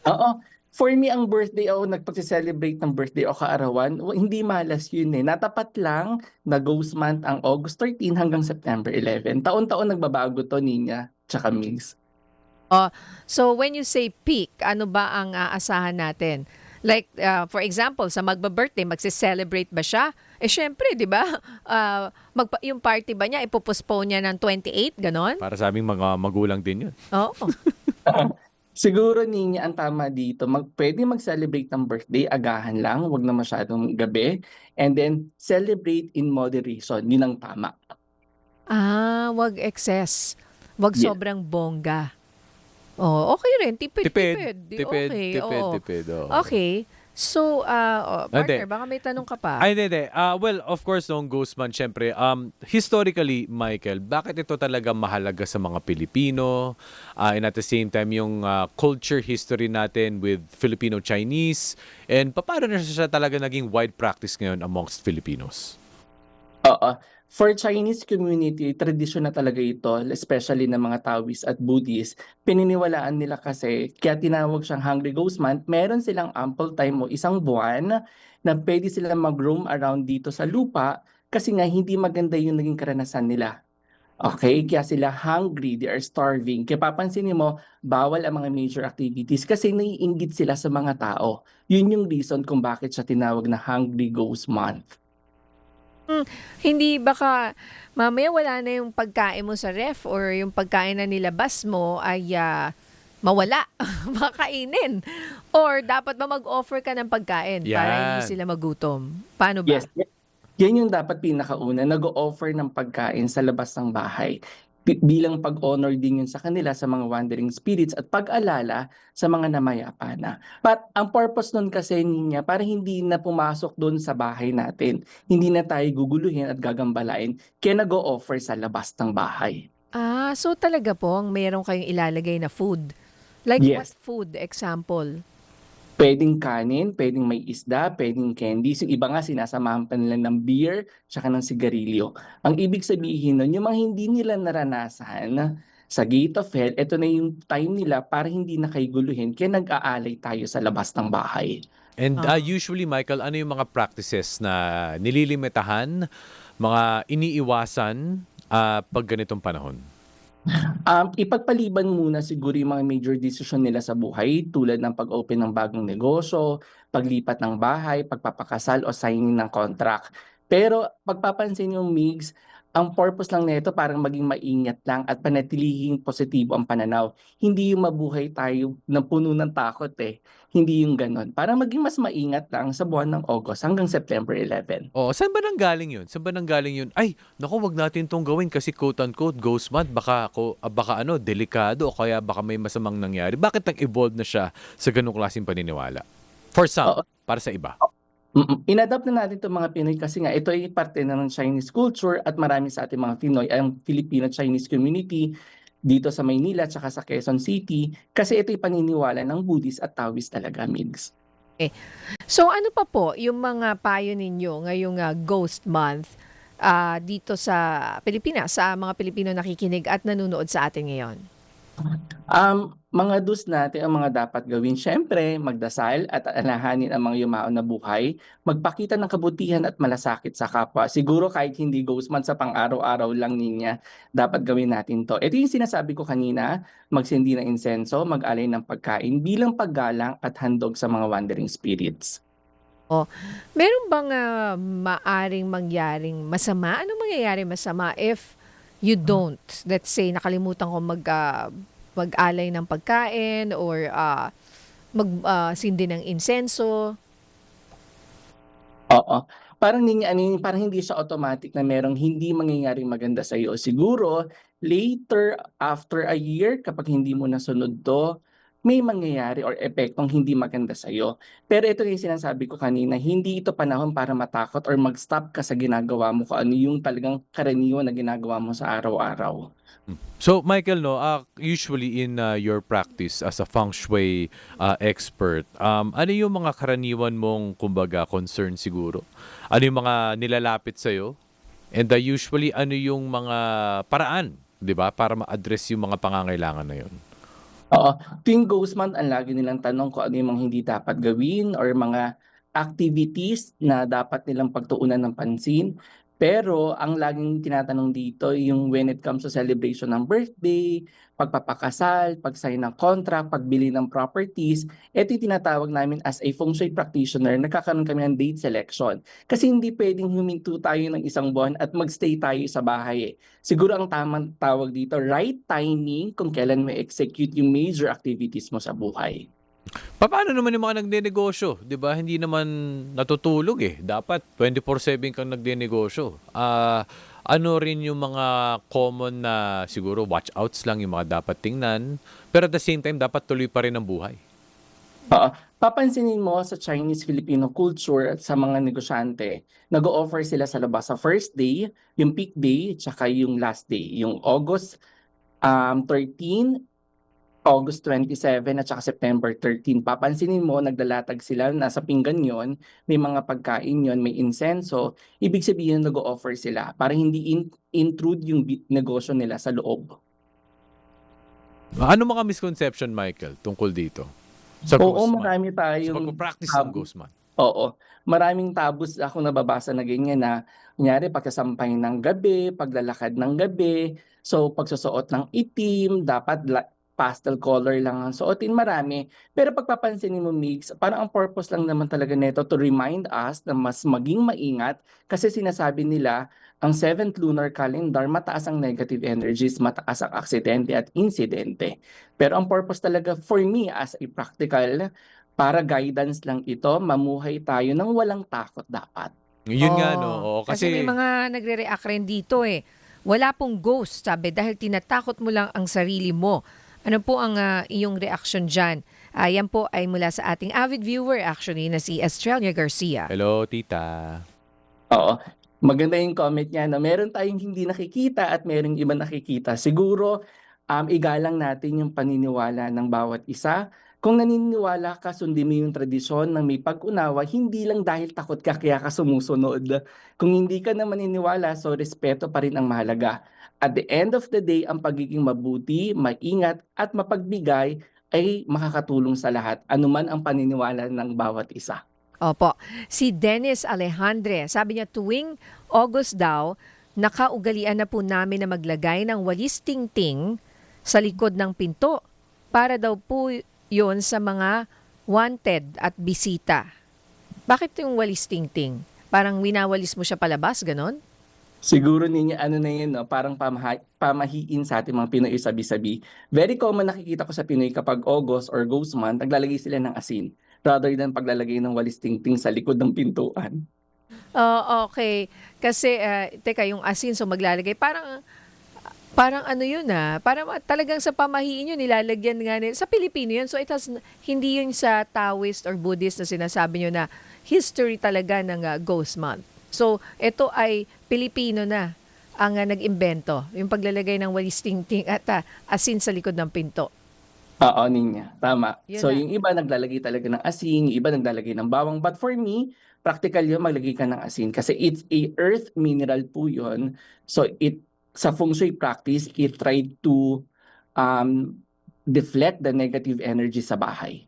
Oo. For me, ang birthday o nagpag-celebrate ng birthday o kaarawan, hindi malas yun eh. Natapat lang na Ghost Month ang August 13 hanggang September 11. Taon-taon nagbabago to, Ninya, tsaka Migs. So when you say peak, ano ba ang aasahan natin? Like, for example, sa magba-birthday, magse-celebrate ba siya? Eh, syempre, di ba? Yung party ba niya, ipopostpone niya ng 28, ganon? Para sa aming mga magulang din yun. Oo. Siguro, Ninya, ang tama dito, pwede mag-celebrate ng birthday, agahan lang, wag na masyadong gabi. And then, celebrate in moderation. Yun ang tama. Wag excess. Wag Yeah. sobrang bongga. Oh, okay rin. Tipid. Okay, oo. Tipid. Oo. Okay. So, partner, Hindi. baka may tanong ka pa. Ay, hindi. Well, of course, noong Ghost Month, syempre, historically, Michael, bakit ito talaga mahalaga sa mga Pilipino? And at the same time, yung culture history natin with Filipino-Chinese, and paano na siya talaga naging wide practice ngayon amongst Filipinos? Oo. For Chinese community, tradisyon na talaga ito, especially ng mga Taoist at Buddhist. Pininiwalaan nila kasi, kaya tinawag siyang Hungry Ghost Month, meron silang ample time o isang buwan na pwede silang mag-roam around dito sa lupa kasi nga hindi maganda yung naging karanasan nila. Okay? Kaya sila hungry, they are starving. Kaya papansinin mo, bawal ang mga major activities kasi naiinggit sila sa mga tao. Yun yung reason kung bakit siya tinawag na Hungry Ghost Month. Hindi baka mamaya wala na yung pagkain mo sa ref or yung pagkain na nilabas mo ay mawala, makainin. Or dapat ba mag-offer ka ng pagkain para hindi Yan. sila magutom? Paano ba? Yes. Yan yung dapat pinakauna, nag-o-offer ng pagkain sa labas ng bahay. Bilang pag-honor din yun sa kanila sa mga wandering spirits at pag-alala sa mga namayapa na. But ang purpose nun kasi niya, para hindi na pumasok doon sa bahay natin. Hindi na tayo guguluhin at gagambalain. Kaya nag-o-offer sa labas ng bahay. So talaga pong mayroon kayong ilalagay na food. Like what Yes. food? Example. Pwedeng kanin, pwedeng may isda, pwedeng candies. Yung iba nga sinasamahan pa nila ng beer, tsaka ng sigarilyo. Ang ibig sabihin nun, yung mga hindi nila naranasan sa gate of hell, ito na yung time nila para hindi na kayo guluhin, kaya nag-aalay tayo sa labas ng bahay. And usually, Michael, ano yung mga practices na nililimitahan, mga iniiwasan pag ganitong panahon? Ipagpaliban muna siguro yung mga major decision nila sa buhay tulad ng pag-open ng bagong negosyo, paglipat ng bahay, pagpapakasal o signing ng contract. Pero pagpapansin yung Migs, ang purpose lang nito parang maging maingat lang at panatilihing positibo ang pananaw. Hindi yung mabuhay tayo na puno ng takot eh. Hindi yung ganon. Parang maging mas maingat lang sa buwan ng August hanggang September 11. Oh, saan ba nanggaling yun? Saan ba nanggaling yun? Ay, naku, wag natin tong gawin kasi quote-unquote Ghost Month, baka delikado o kaya baka may masamang nangyari. Bakit nag-evolve na siya sa ganung klaseng paniniwala? For some, para sa iba. Inadapt na natin itong mga Pinoy kasi nga ito ay parte na ng Chinese culture at marami sa ating mga Pinoy ang Filipino-Chinese community dito sa Maynila at sa Quezon City kasi ito ay paniniwala ng Buddhist at Taoist talaga, Migs. So ano pa po yung mga payo ninyo ngayong Ghost Month dito sa Pilipinas, sa mga Pilipino nakikinig at nanonood sa atin ngayon? Mga do's natin ang mga dapat gawin. Siyempre, magdasal at alalahanin ang mga yumaon na buhay, magpakita ng kabutihan at malasakit sa kapwa. Siguro kahit hindi Ghost Month sa pang-araw-araw lang niya, dapat gawin natin to. Ito yung sinasabi ko kanina, magsindi ng insenso, mag-alay ng pagkain bilang paggalang at handog sa mga wandering spirits. Meron bang maaring mangyaring masama? Ano mangyayari masama if you don't, let's say, nakalimutan ko mag-alay ng pagkain or sindi ng insenso. Oo. Parang parang hindi siya automatic na merong hindi mangyayaring maganda sa iyo. Siguro later after a year kapag hindi mo nasunod 'to, may mangyayari or epektong hindi maganda sa iyo. Pero ito yung sinasabi ko kanina, hindi ito panahon para matakot or mag-stop ka sa ginagawa mo kung ano yung talagang karaniwan na ginagawa mo sa araw-araw. So, Michael, no, usually in your practice as a feng shui expert, ano yung mga karaniwan mong, kumbaga, concern siguro? Ano yung mga nilalapit sa'yo? And usually, ano yung mga paraan, di ba, para ma-address yung mga pangangailangan na yun? Oo. Tuwing ghost month, ang lagi nilang tanong kung ano yung mga hindi dapat gawin or mga activities na dapat nilang pagtuunan ng pansin. Pero ang laging tinatanong dito yung when it comes to celebration ng birthday, pagpapakasal, pag-sign ng contract, pagbili ng properties, ito yung tinatawag namin as a feng shui practitioner, nagkakaroon kami ng date selection. Kasi hindi pwedeng huminto tayo ng isang buwan at magstay tayo sa bahay. Siguro ang tamang tawag dito, right timing kung kailan mo execute yung major activities mo sa buhay. Paano naman yung mga nagnenegosyo? Di ba? Hindi naman natutulog eh. Dapat 24/7 kang nagnenegosyo. Ano rin yung mga common na siguro watch outs lang yung mga dapat tingnan. Pero at the same time, dapat tuloy pa rin ang buhay. Papansinin mo sa Chinese-Filipino culture at sa mga negosyante, nag-o-offer sila sa labas sa first day, yung peak day, tsaka yung last day, yung August 13, August 27 at saka September 13. Papansinin mo, naglalatag sila, nasa pinggan yon, may mga pagkain yon, may insenso. Ibig sabihin nag-o-offer sila para hindi intrude yung negosyo nila sa loob. Ano mga misconception, Michael, tungkol dito? Sa Oo, ghost month? marami Sa tayong pagpapractice ng ghost month. Oo. Maraming tabus ako nababasa na ganyan na kunyari pagsasampay ng gabi, paglalakad ng gabi, so pagsusuot ng itim, dapat pastel color lang ang suotin, marami. Pero pagpapansinin mo, Migs, parang ang purpose lang naman talaga nito to remind us na mas maging maingat kasi sinasabi nila ang 7th lunar calendar, mataas ang negative energies, mataas ang aksidente at insidente. Pero ang purpose talaga for me as a practical, para guidance lang ito, mamuhay tayo ng walang takot dapat. Yun nga, no? Oo, Kasi may mga nagre-react rin dito eh. Wala pong ghost, sabi, dahil tinatakot mo lang ang sarili mo. Ano po ang iyong reaction dyan? Yan po ay mula sa ating avid viewer actually na si Estrella Garcia. Hello, tita. Oo. Maganda yung comment niya na meron tayong hindi nakikita at merong iba nakikita. Siguro, igalang natin yung paniniwala ng bawat isa. Kung naniniwala ka, sundin mo yung tradisyon ng may pag-unawa, hindi lang dahil takot ka kaya ka sumusunod. Kung hindi ka na maniniwala, so respeto pa rin ang mahalaga. At the end of the day, ang pagiging mabuti, maingat at mapagbigay ay makakatulong sa lahat, anuman ang paniniwala ng bawat isa. Opo. Si Dennis Alejandre, sabi niya tuwing August daw, nakaugalian na po namin na maglagay ng walis tingting sa likod ng pinto para daw po yun sa mga wanted at bisita. Bakit yung walis tingting? Parang winawalis mo siya palabas, ganon? Siguro ninyo ano na yun, no? Parang pamahiin sa ating mga Pinoy sabi-sabi. Very common nakikita ko sa Pinoy kapag August or Ghost Month, naglalagay sila ng asin rather than paglalagay ng walis tingting sa likod ng pintuan. Okay. Kasi, teka, yung asin, so maglalagay. Parang ano yun parang talagang sa pamahiin yun, nilalagyan nga nila. Sa Pilipino yun, so hindi yun sa Taoist or Buddhist na sinasabi nyo na history talaga ng Ghost Month. So, ito ay Pilipino na ang nag-imbento, yung paglalagay ng walis tingting at asin sa likod ng pinto. Oo, Ninya. Tama. Yun So, na. yung iba naglalagay talaga ng asin, yung iba naglalagay ng bawang. But for me, practical yun, maglagay ka ng asin. Kasi it's a earth mineral po yun. So, sa feng shui practice, it tried to deflect the negative energy sa bahay.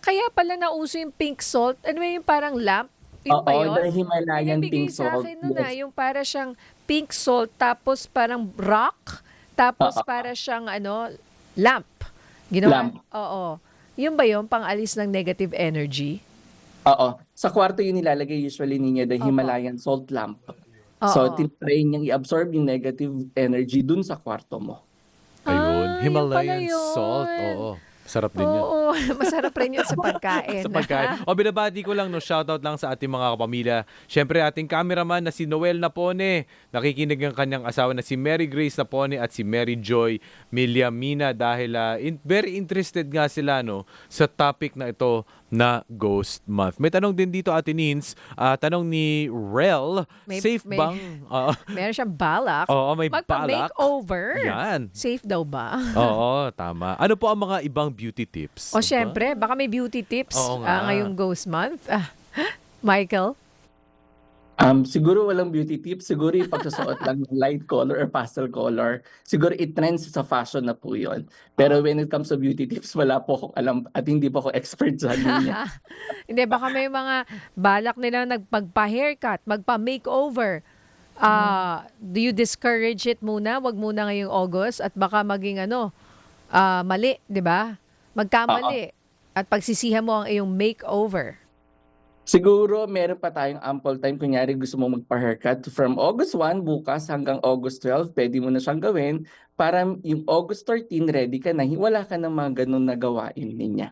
Kaya pala nauso yung pink salt. Ano ba yung parang lamp? Yung ba yun? The Himalayan Binibigay pink sa salt. akin nun Yes. yung para siyang pink salt, tapos parang rock, tapos para siyang lamp. Ginawa? Lamp. Oo. Yun ba yun, pang-alis ng negative energy? Oo. Sa kwarto yun nilalagay usually niya, the Opo. Himalayan salt lamp. So, Oo. tinatry niyang i-absorb yung negative energy dun sa kwarto mo. Ayun, Yun pala Himalayan salt. yun. Oo. Sarap din yun. Oo, masarap rin yun sa pagkain. Sa pagkain. O binabati ko lang, no, shoutout lang sa ating mga kapamilya. Siyempre, ating cameraman na si Noel Napone. Nakikinig ang kanyang asawa na si Mary Grace Napone at si Mary Joy Miliamina dahil very interested nga sila, no, sa topic na ito na Ghost Month. May tanong din dito, Ate Nins. Tanong ni Rel, safe May- bang? Meron siyang balak. Oo, may balak. Magpa-makeover. Yan. Safe daw ba? Oo, tama. Ano po ang mga ibang beauty tips? O syempre, baka may beauty tips Oo nga. ngayong Ghost Month. Michael? Siguro walang beauty tips. Siguro yung pagsusuot lang ng light color or pastel color. Siguro it-trends sa fashion na po yun. Pero when it comes to beauty tips, wala po akong alam at hindi po ako expert sa niya. Hindi, baka may mga balak nila magpa-haircut, magpa-makeover. Do you discourage it muna? Wag muna ngayong August at baka maging mali, di ba? Magkamali. At pagsisihan mo ang iyong makeover. Siguro meron pa tayong ample time. Kunyari gusto mo magpa-haircut from August 1 bukas hanggang August 12, pwede mo na siyang gawin para yung August 13 ready ka na. Wala ka na mga ganun na gawain niya.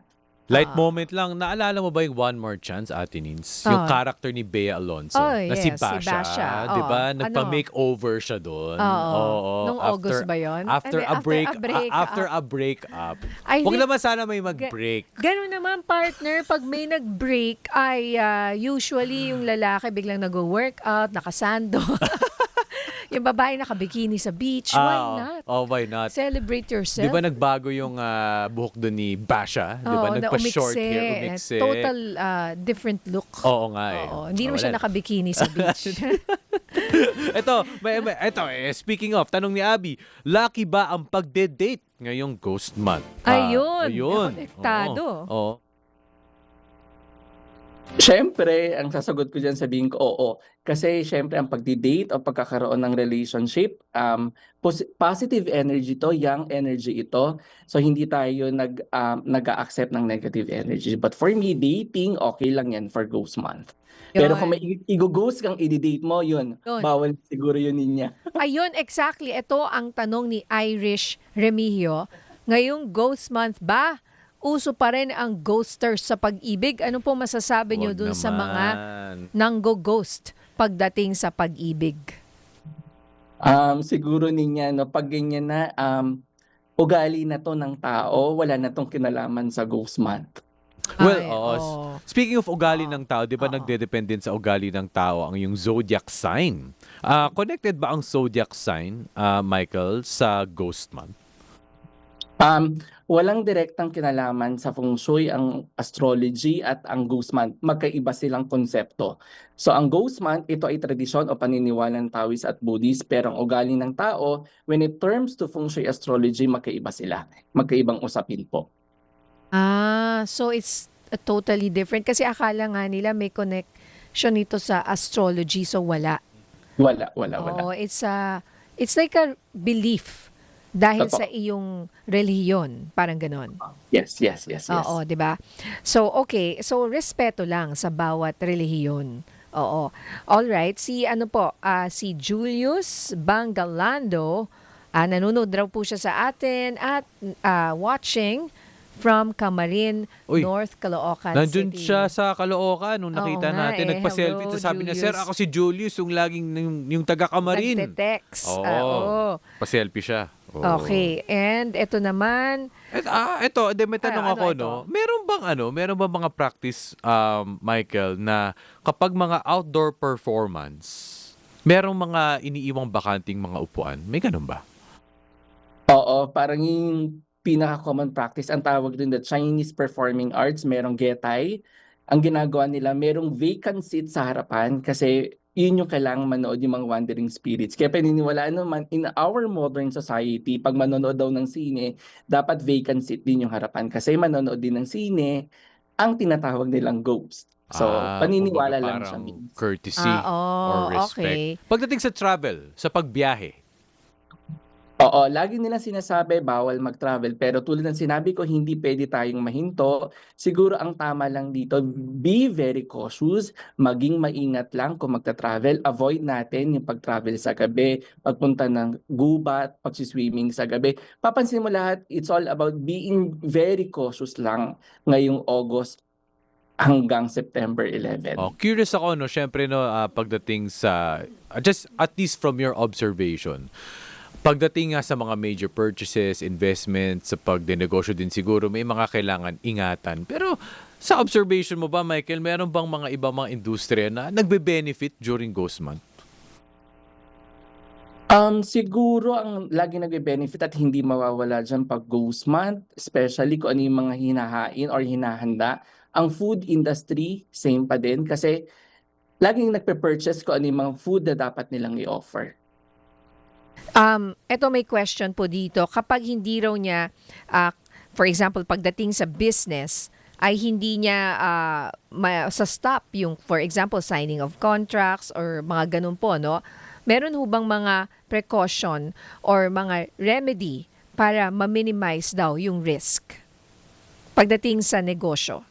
Light moment lang. Naalala mo ba yung One More Chance, Ate Nins? Yung character ni Bea Alonso. Oh, na yes, si si Basha. Basha. Di ba? Oo. Nagpa-makeover siya doon. Oo. Nung August ba yun? After Hindi, a break. after After a a break-up. I Huwag think- naman sana may mag-break. Ganun naman, partner. Pag may nag-break, ay usually yung lalaki biglang nag-workout, nakasando. Yung babae nakabikini sa beach. Why not? Oh, why not? Celebrate Di yourself. ba nagbago yung buhok doon ni Basha? Di ba? Oo, na Nagpa-short umikse. hair, umikse. Total different look. Oo nga eh. Oo, hindi naman Wala siya na. nakabikini sa beach. Speaking of, tanong ni Abby, lucky ba ang pagde-date ngayong Ghost Month? Ayun, Ayun. konektado. Oo. Siyempre, ang sasagot ko dyan sabihin ko, oo. Kasi siyempre, ang pagdi-date o pagkakaroon ng relationship, positive energy to, young energy ito. So, hindi tayo nag-a-accept ng negative energy. But for me, dating, okay lang yan for Ghost Month. Pero kung may i-ghost kang i-date mo, yun, Yun. bawal siguro yun niya. Ayun, exactly. Ito ang tanong ni Irish Remigio. Ngayong Ghost Month ba? Uso pa rin ang ghosters sa pag-ibig? Ano po masasabi nyo Wag dun sa mga naman. nanggo-ghost pagdating sa pag-ibig? Siguro niya, no, pag ganyan na, ugali na to ng tao, wala na tong kinalaman sa Ghost Month. Well, Ay, oo. speaking of ugali ng tao, di ba nagde-depende din sa ugali ng tao ang yung zodiac sign? Connected ba ang zodiac sign, Michael, sa Ghost Month? Walang direktang kinalaman sa feng shui ang astrology at ang Ghost Month. Magkaiba silang konsepto. So ang Ghost Month, ito ay tradisyon o paniniwala ng Taoist at Buddhist, pero ang ugali ng tao, when it terms to feng shui astrology, magkaiba sila. Magkaibang usapin po. So it's totally different. Kasi akala nga nila may connection nito sa astrology, so wala. Wala. Oo, it's like a belief dahil Totoo. sa iyong relihiyon, parang ganon. Yes. Oo, 'di ba? So okay, so respeto lang sa bawat relihiyon. Oo. All right, si si Julius Bangalando, nanonood raw po siya sa atin at watching from Camarin, Uy, North Caloocan Nandun City. siya sa Caloocan nung nakita Oo nga natin. eh. Nagpa-selfie. Hello, Tapos sabi niya, Julius. Sir, ako si Julius, yung laging yung taga-Kamarin. Nagte-text. Oo. Oo. Pa-selfie siya. Oo. Okay, and ito naman, Ito, may tanong Ano ako, ito? no? Meron bang mga practice, Michael, na kapag mga outdoor performance, merong mga iniiwang bakanting mga upuan? May ganun ba? Oo, parang yung pinaka-common practice, ang tawag din the Chinese performing arts, merong getai. Ang ginagawa nila, merong vacant seat sa harapan kasi yun yung kailangang manood yung mga wandering spirits. Kaya paniniwalaan naman, in our modern society, pag manonood daw ng sine, dapat vacant seat din yung harapan kasi manonood din ng sine ang tinatawag nilang ghost. So, paniniwala kumbaga lang parang siya. courtesy or respect. okay. Pagdating sa travel, sa pagbiyahe, Oo, lagi nilang sinasabi bawal mag-travel pero tulad ng sinabi ko hindi pwede tayong mahinto. Siguro ang tama lang dito, be very cautious, maging maingat lang kung magta-travel. Avoid natin yung pag-travel sa gabi, pagpunta ng gubat, pag-swimming sa gabi. Papansin mo lahat, it's all about being very cautious lang ngayong August hanggang September 11. Curious ako, no, syempre, no, pagdating sa, just at least from your observation, pagdating nga sa mga major purchases, investments, sa pagdenegosyo din siguro, may mga kailangan ingatan. Pero sa observation mo ba, Michael, meron bang mga ibang mga industriya na nagbe-benefit during Ghost Month? Siguro ang lagi nagbe-benefit at hindi mawawala dyan pag Ghost Month, especially kung ano yung mga hinahain or hinahanda. Ang food industry, same pa din kasi laging nagpe-purchase kung ano yung mga food na dapat nilang i-offer. Eto may question po dito. Kapag hindi raw niya, for example, pagdating sa business, ay hindi niya sa stop yung, for example, signing of contracts or mga ganun po, no? Meron ho bang mga precaution or mga remedy para ma-minimize daw yung risk pagdating sa negosyo?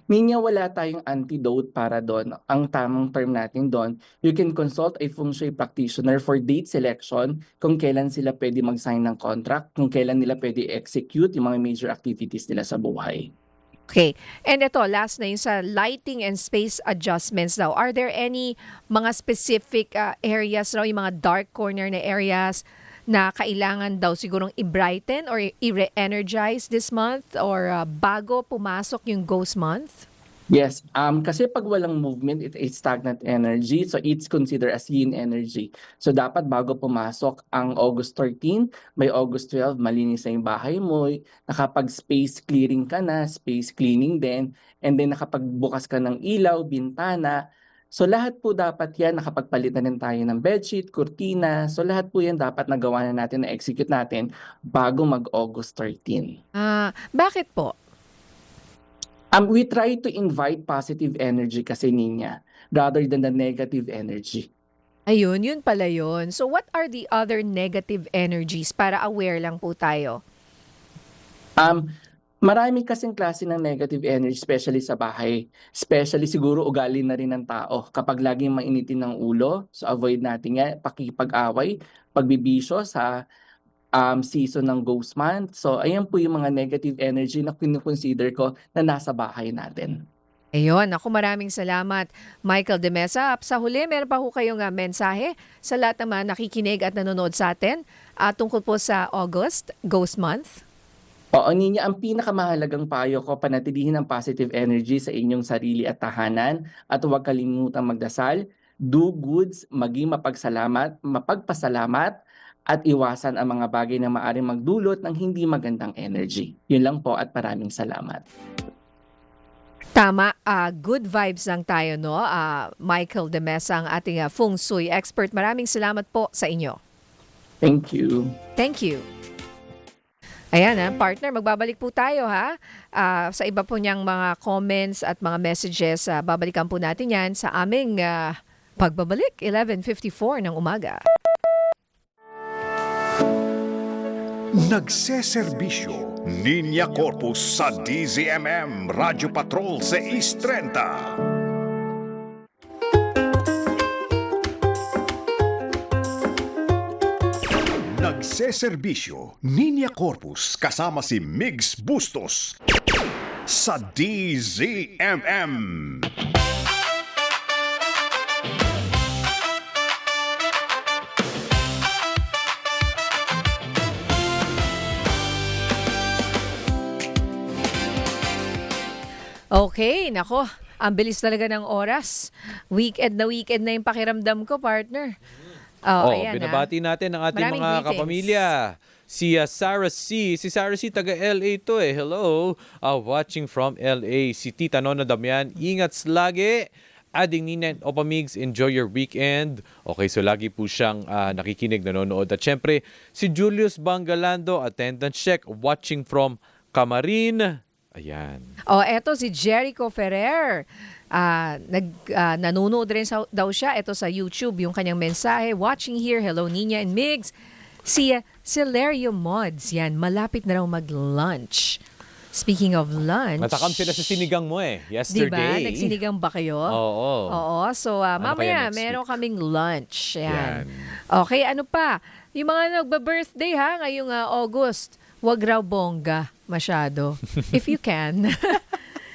Ninya, wala tayong antidote para doon. Ang tamang term natin doon, you can consult a feng shui practitioner for date selection, kung kailan sila pwede mag-sign ng contract, kung kailan nila pwede execute yung mga major activities nila sa buhay. Okay. And ito, last na yung sa lighting and space adjustments daw. Are there any mga specific areas raw, yung mga dark corner na areas na kailangan daw sigurong i-brighten or i-re-energize this month or bago pumasok yung Ghost Month? Yes, kasi pag walang movement, it is stagnant energy. So it's considered as yin energy. So dapat bago pumasok ang August 13, by August 12, malinis na yung bahay mo, nakapag-space clearing ka na, space cleaning din, and then nakapagbukas ka ng ilaw, bintana. So lahat po dapat yan, nakapagpalitan din tayo ng bedsheet, kurtina. So lahat po yan dapat nagawa na natin, na-execute natin bago mag-August 13. Bakit po? We try to invite positive energy kasi niya rather than the negative energy. Ayun, yun pala yun. So what are the other negative energies para aware lang po tayo? Marami kasing klase ng negative energy, especially sa bahay. Especially siguro ugali na rin ng tao. Kapag laging mainitin ng ulo, so avoid natin yan. Pakikipag-away, pagbibisyo sa season ng Ghost Month. So, ayan po yung mga negative energy na kinoconsider ko na nasa bahay natin. Ayun, ako maraming salamat, Michael de Mesa. Sa huli, meron pa ho kayong mensahe sa lahat ng mga nakikinig at nanonood sa atin tungkol po sa August, Ghost Month? Oo, Ninya, ang pinakamahalagang payo ko, panatilihin ang positive energy sa inyong sarili at tahanan at huwag kalimutang magdasal, do goods, maging mapagpasalamat, at iwasan ang mga bagay na maaaring magdulot ng hindi magandang energy. Yun lang po at maraming salamat. Tama, good vibes lang tayo, no? Michael de Mesa, ang ating feng shui expert. Maraming salamat po sa inyo. Thank you. Thank you. Ayan partner, magbabalik po tayo sa iba po niyang mga comments at mga messages. Babalikan po natin yan sa aming pagbabalik, 11:54 ng umaga. Nagseserbisyo Ninya Corpus sa DZMM Radyo Patrol 630. Nagseserbisyo Ninya Corpus kasama si Migs Bustos sa DZMM. Okay, nako. Ang bilis talaga ng oras. Weekend na yung pakiramdam ko, partner. Ayan, binabati natin ang ating Maraming mga greetings. kapamilya. Si Sarah C. Si Sarah C. taga LA to eh. Hello. Watching from LA. Si Tita Nona Damian. Ingat lagi. Ading Nina and Opamigs, enjoy your weekend. Okay, so lagi po siyang nakikinig, nanonood. At syempre, si Julius Bangalando, attendance check, watching from Camarin. Ayan. Eto si Jericho Ferrer. Nanonood rin daw siya. Ito sa YouTube, yung kanyang mensahe. Watching here, hello Nina and Migs. Si Celerio Mods, yan, malapit na raw mag-lunch. Speaking of lunch. Natakam sila sa sinigang mo Diba? yesterday. Nagsinigang ba kayo? Oo. Oo. So, Ano kaya mamaya, next meron kaming lunch. Yan. Yan. Okay, ano pa? Yung mga nagba-birthday ha, ngayong August, wag raw bongga masyado. If you can.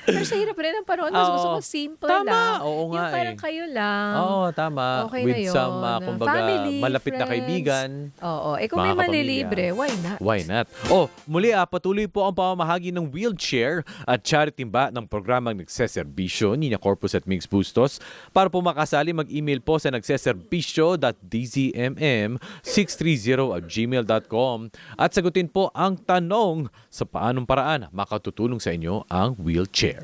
Pero sa hirap rin ang panahon, mas gusto ko simple Tama. lang. Oo nga yung parang eh. kayo lang. Oo, tama. Okay With na yun. some, kumbaga, Family, malapit na friends. kaibigan. Oo. Eh kung Mga may kapamilya. manlilibre, why not? Why not? Muli patuloy po ang pamamahagi ng wheelchair at charity ba ng programang Nagseserbisyo Niña Corpus at Mix Bustos. Para po makasali, mag-email po sa nagseserbisyo.dzmm630@gmail.com at sagutin po ang tanong sa paanong paraan makatutulong sa inyo ang wheelchair.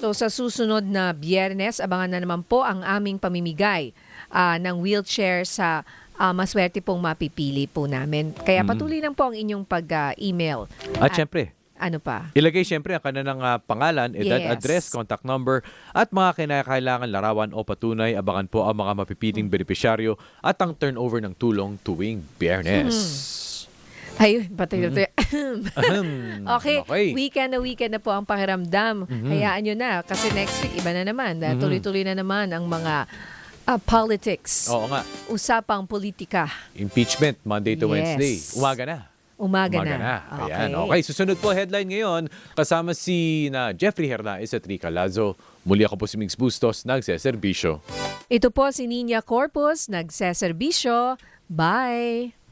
So sa susunod na Biyernes, abangan na naman po ang aming pamimigay ng wheelchair sa maswerte pong mapipili po namin. Kaya patuloy lang po ang inyong pag-email. At syempre, Ano pa? ilagay syempre ang kanilang pangalan, edad, Yes. address, contact number, at mga kinakailangan larawan o patunay. Abangan po ang mga mapipiling benepisyaryo at ang turnover ng tulong tuwing Biyernes. Ayun, patay na tayo. Okay, Okay. weekend na po ang pakiramdam. Hayaan nyo na. Kasi next week, iba na naman. Tuloy-tuloy na naman ang mga politics. Oo nga. Usapang politika. Impeachment, Monday to Yes. Wednesday. Umaga na. Umaga na. Ayan. Okay, susunod po headline ngayon. Kasama si Jeffrey Hernandez at Rica Lazo. Muli ako po si Mix Bustos, nagseserbisyo. Ito po si Niña Corpus, nagseserbisyo. Bye!